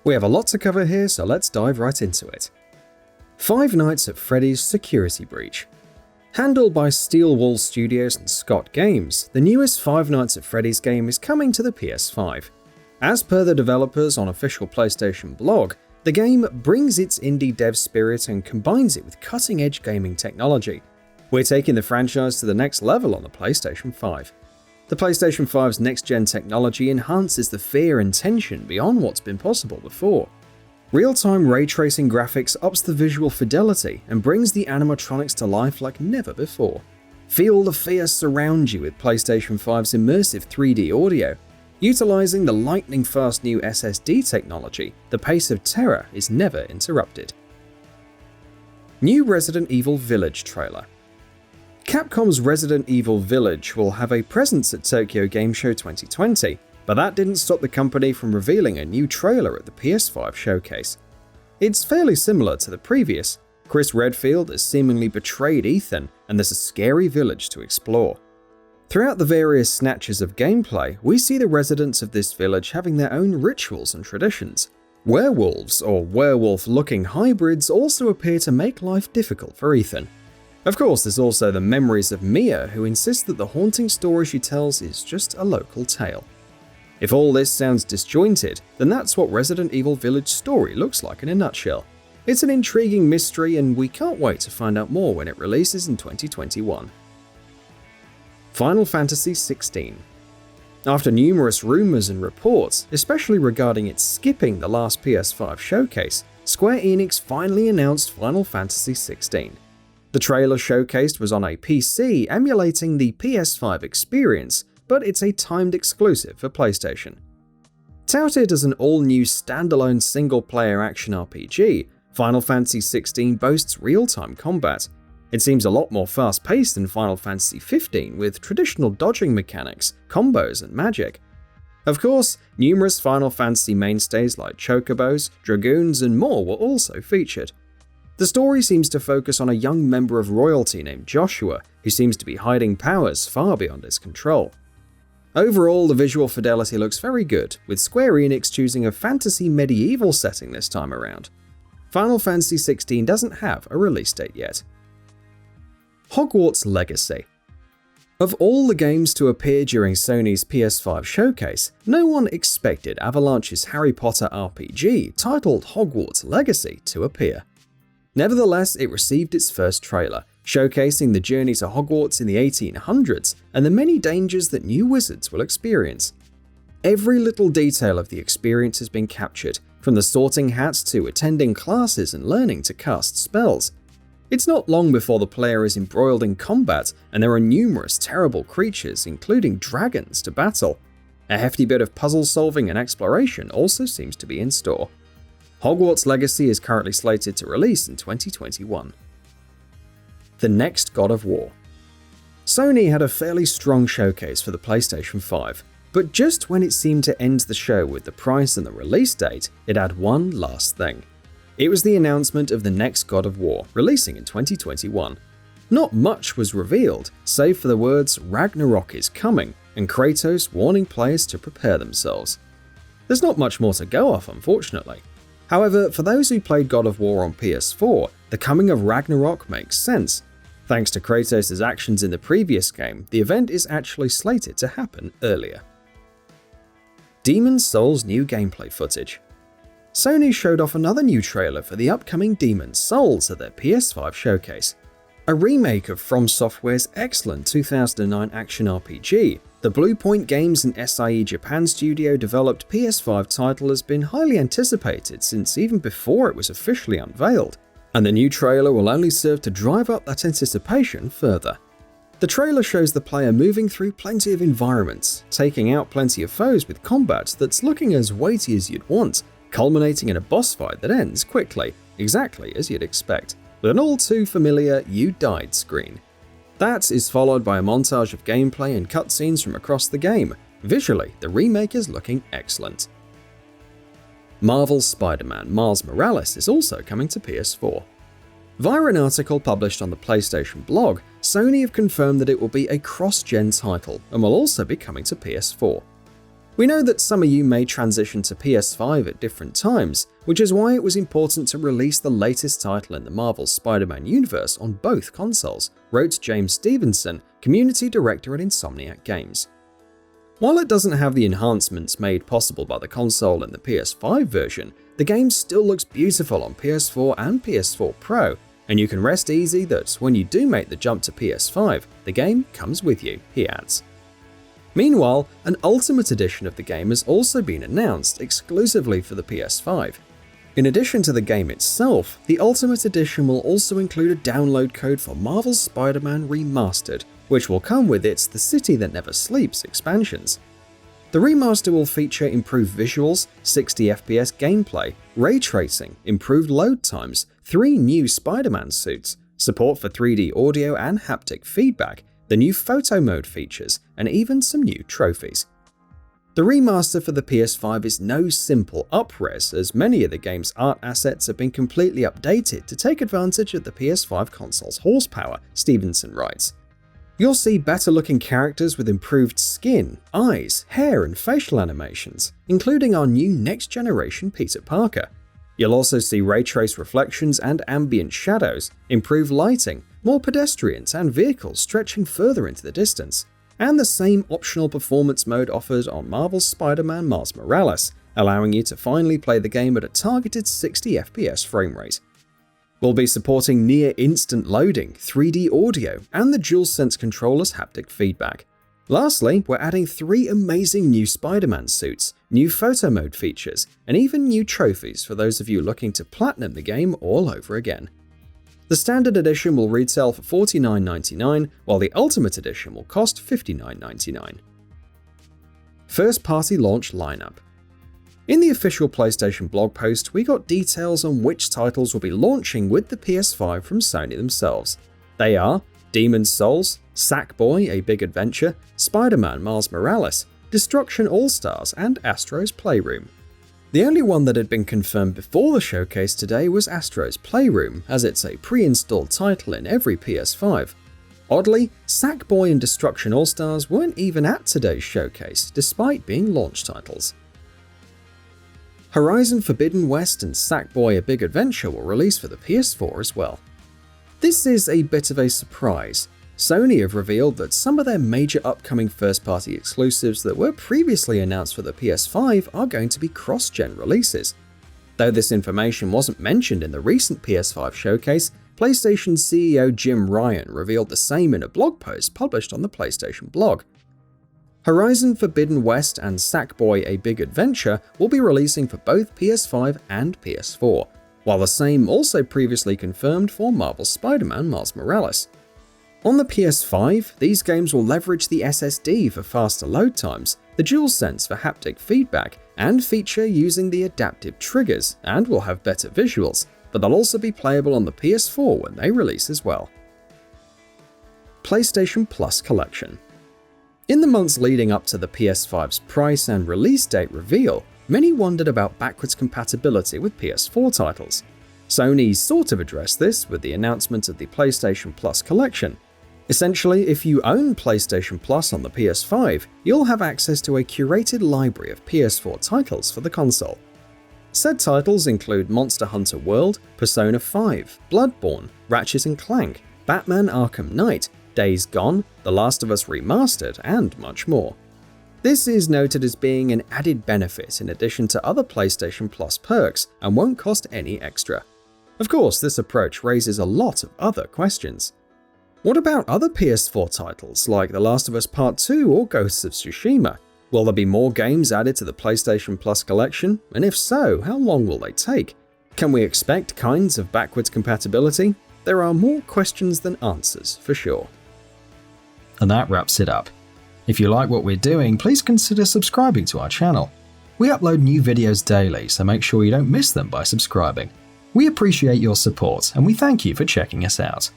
We have a lot to cover here, so let's dive right into it. Five Nights at Freddy's Security Breach. Handled by Steel Wool Studios and Scott Games, the newest Five Nights at Freddy's game is coming to the PS5. As per the developers on official PlayStation blog, the game brings its indie dev spirit and combines it with cutting-edge gaming technology. We're taking the franchise to the next level on the PlayStation 5. The PlayStation 5's next-gen technology enhances the fear and tension beyond what's been possible before. Real-time ray tracing graphics ups the visual fidelity and brings the animatronics to life like never before. Feel the fear surround you with PlayStation 5's immersive 3D audio. Utilizing the lightning-fast new SSD technology, the pace of terror is never interrupted. New Resident Evil Village trailer. Capcom's Resident Evil Village will have a presence at Tokyo Game Show 2020, but that didn't stop the company from revealing a new trailer at the PS5 showcase. It's fairly similar to the previous. Chris Redfield has seemingly betrayed Ethan, and there's a scary village to explore. Throughout the various snatches of gameplay, we see the residents of this village having their own rituals and traditions. Werewolves, or werewolf-looking hybrids, also appear to make life difficult for Ethan. Of course, there's also the memories of Mia, who insists that the haunting story she tells is just a local tale. If all this sounds disjointed, then that's what Resident Evil Village story looks like in a nutshell. It's an intriguing mystery, and we can't wait to find out more when it releases in 2021. Final Fantasy XVI. After numerous rumors and reports, especially regarding it skipping the last PS5 showcase, Square Enix finally announced Final Fantasy XVI. The trailer showcased was on a PC emulating the PS5 experience, but it's a timed exclusive for PlayStation. Touted as an all-new standalone single-player action RPG, Final Fantasy XVI boasts real-time combat. It seems a lot more fast-paced than Final Fantasy XV, with traditional dodging mechanics, combos, and magic. Of course, numerous Final Fantasy mainstays like chocobos, dragoons, and more were also featured. The story seems to focus on a young member of royalty named Joshua, who seems to be hiding powers far beyond his control. Overall, the visual fidelity looks very good, with Square Enix choosing a fantasy medieval setting this time around. Final Fantasy XVI doesn't have a release date yet. Hogwarts Legacy. Of all the games to appear during Sony's PS5 showcase, no one expected Avalanche's Harry Potter RPG, titled Hogwarts Legacy, to appear. Nevertheless, it received its first trailer, showcasing the journey to Hogwarts in the 1800s and the many dangers that new wizards will experience. Every little detail of the experience has been captured, from the sorting hats to attending classes and learning to cast spells. It's not long before the player is embroiled in combat, and there are numerous terrible creatures, including dragons, to battle. A hefty bit of puzzle solving and exploration also seems to be in store. Hogwarts Legacy is currently slated to release in 2021. The next God of War. Sony had a fairly strong showcase for the PlayStation 5, but just when it seemed to end the show with the price and the release date, it had one last thing. It was the announcement of the next God of War, releasing in 2021. Not much was revealed, save for the words "Ragnarok is coming" and Kratos warning players to prepare themselves. There's not much more to go off, unfortunately. However, for those who played God of War on PS4, the coming of Ragnarok makes sense. Thanks to Kratos' actions in the previous game, the event is actually slated to happen earlier. Demon's Souls new gameplay footage. Sony showed off another new trailer for the upcoming Demon's Souls at their PS5 showcase. A remake of From Software's excellent 2009 action RPG, the Bluepoint Games and SIE Japan studio developed PS5 title has been highly anticipated since even before it was officially unveiled, and the new trailer will only serve to drive up that anticipation further. The trailer shows the player moving through plenty of environments, taking out plenty of foes with combat that's looking as weighty as you'd want, culminating in a boss fight that ends quickly, exactly as you'd expect, with an all too familiar "you died" screen. That is followed by a montage of gameplay and cutscenes from across the game. Visually, the remake is looking excellent. Marvel's Spider-Man Miles Morales is also coming to PS4. Via an article published on the PlayStation blog, Sony have confirmed that it will be a cross-gen title and will also be coming to PS4. We know that some of you may transition to PS5 at different times, which is why it was important to release the latest title in the Marvel Spider-Man universe on both consoles, wrote James Stevenson, community director at Insomniac Games. While it doesn't have the enhancements made possible by the console in the PS5 version, the game still looks beautiful on PS4 and PS4 Pro, and you can rest easy that when you do make the jump to PS5, the game comes with you, he adds. Meanwhile, an Ultimate Edition of the game has also been announced exclusively for the PS5. In addition to the game itself, the Ultimate Edition will also include a download code for Marvel's Spider-Man Remastered, which will come with its The City That Never Sleeps expansions. The remaster will feature improved visuals, 60 FPS gameplay, ray tracing, improved load times, 3 new Spider-Man suits, support for 3D audio and haptic feedback, the new photo mode features, and even some new trophies. The remaster for the PS5 is no simple up-res, as many of the game's art assets have been completely updated to take advantage of the PS5 console's horsepower, Stevenson writes. You'll see better-looking characters with improved skin, eyes, hair, and facial animations, including our new next-generation Peter Parker. You'll also see ray-trace reflections and ambient shadows, improved lighting, more pedestrians and vehicles stretching further into the distance, and the same optional performance mode offered on Marvel's Spider-Man Miles Morales, allowing you to finally play the game at a targeted 60 FPS frame rate. We'll be supporting near-instant loading, 3D audio, and the DualSense controller's haptic feedback. Lastly, we're adding 3 amazing new Spider-Man suits, new photo mode features, and even new trophies for those of you looking to platinum the game all over again. The Standard Edition will retail for $49.99, while the Ultimate Edition will cost $59.99. First-party launch lineup. In the official PlayStation blog post, we got details on which titles will be launching with the PS5 from Sony themselves. They are Demon's Souls, Sackboy: A Big Adventure, Spider-Man Miles Morales, Destruction All-Stars, and Astro's Playroom. The only one that had been confirmed before the showcase today was Astro's Playroom, as it's a pre-installed title in every PS5. Oddly, Sackboy and Destruction All-Stars weren't even at today's showcase, despite being launch titles. Horizon Forbidden West and Sackboy: A Big Adventure will release for the PS4 as well. This is a bit of a surprise. Sony have revealed that some of their major upcoming first-party exclusives that were previously announced for the PS5 are going to be cross-gen releases. Though this information wasn't mentioned in the recent PS5 showcase, PlayStation CEO Jim Ryan revealed the same in a blog post published on the PlayStation blog. Horizon Forbidden West and Sackboy: A Big Adventure will be releasing for both PS5 and PS4, while the same also previously confirmed for Marvel's Spider-Man Miles Morales. On the PS5, these games will leverage the SSD for faster load times, the DualSense for haptic feedback, and feature using the adaptive triggers, and will have better visuals, but they'll also be playable on the PS4 when they release as well. PlayStation Plus Collection. In the months leading up to the PS5's price and release date reveal, many wondered about backwards compatibility with PS4 titles. Sony sort of addressed this with the announcement of the PlayStation Plus Collection. Essentially, if you own PlayStation Plus on the PS5, you'll have access to a curated library of PS4 titles for the console. Said titles include Monster Hunter World, Persona 5, Bloodborne, Ratchet & Clank, Batman Arkham Knight, Days Gone, The Last of Us Remastered, and much more. This is noted as being an added benefit in addition to other PlayStation Plus perks and won't cost any extra. Of course, this approach raises a lot of other questions. What about other PS4 titles like The Last of Us Part 2 or Ghosts of Tsushima? Will there be more games added to the PlayStation Plus collection? And if so, how long will they take? Can we expect kinds of backwards compatibility? There are more questions than answers, for sure. And that wraps it up. If you like what we're doing, please consider subscribing to our channel. We upload new videos daily, so make sure you don't miss them by subscribing. We appreciate your support, and we thank you for checking us out.